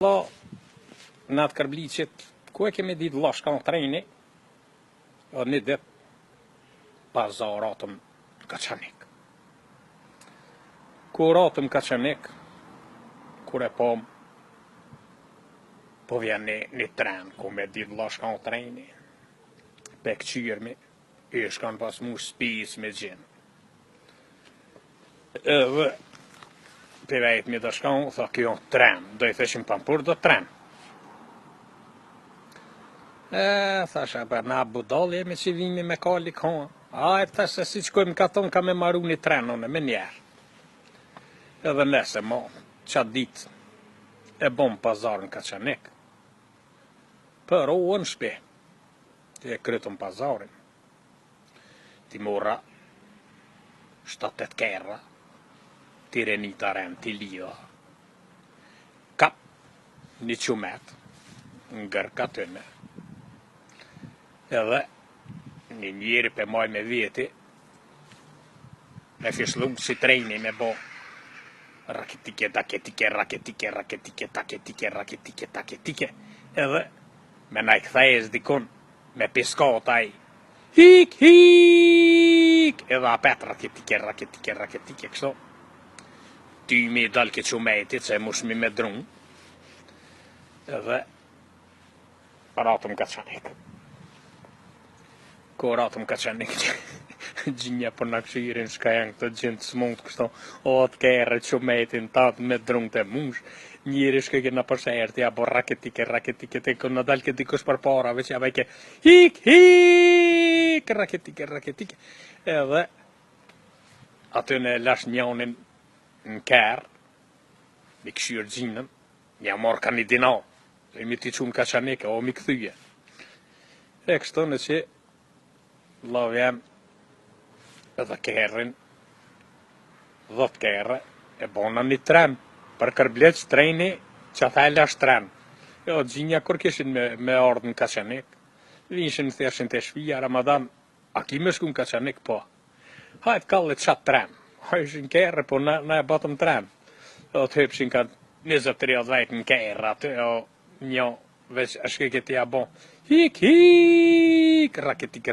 Valla, në atë kërblicit, ku e kemi ditë valla shka në treni, o një dit pazar atëm Kaçanik. Kur atëm Kaçanik, kur e pom, po vjen një tren, ku me ditë valla shka në treni, pe këqyrmi, i shkan pas mu spis me gjenë. Edhe, pe vejt mi të shkan, tha kjo tren, do i theshim pampur do tren. Thasha, për na budal jemi që vimi me kali koha. A, thasha, si që kojmë katon ka me maru një trenone, me njerë. Edhe nese, ma, qatë dit, e bom pazarën Kaçanik. Për o në shpe, ti e krytëm pazarin. Ti mora 7-8 kerra, ti renita ren, ti lida. Kap, një qumet, ngër katëne. Edhe një njëri për maj me vjeti, me fishlum si treni me bo raketike, taketike. Edhe me na i kthejës dikon me piskata i. Hik! Edhe apet raketike, kështu. Ty mi dal ke qumetit, se mush mi me drun. Edhe ratëm Kaçanik. Ko ratëm Kaçanik, gjinja për në këshirin, shka janë këtë gjindë smut kështu, o të kere qumetin, tatë me drun të mush. Njëri shke kena përsherë, ja bo raketike, te kënë dal ke dikush për para, veç ja vajke hik, raketike. Edhe aty në lash njonin në kërë, mi këshyrë gjinën, ja morë ka një dinar, e mi t'i qumë Kaçanik, o mi këthyje. E kështu në që, lavjem, edhe kërën, 10 kërë, e bona një tren, për kërbleq treni që ata e lash tren. Jo, gjinja kur kishin me ardhë në Kaçanik, vishin thjeshin të shpija, Ramadan, a ki me shku në Kaçanik, po. Hajt kallet qatë tren, hajshin kërë, po na e batëm tren. O të hypshin ka 20-30 vajt në kërë, aty, o një, veç, është këti ja bon, hik, raketike.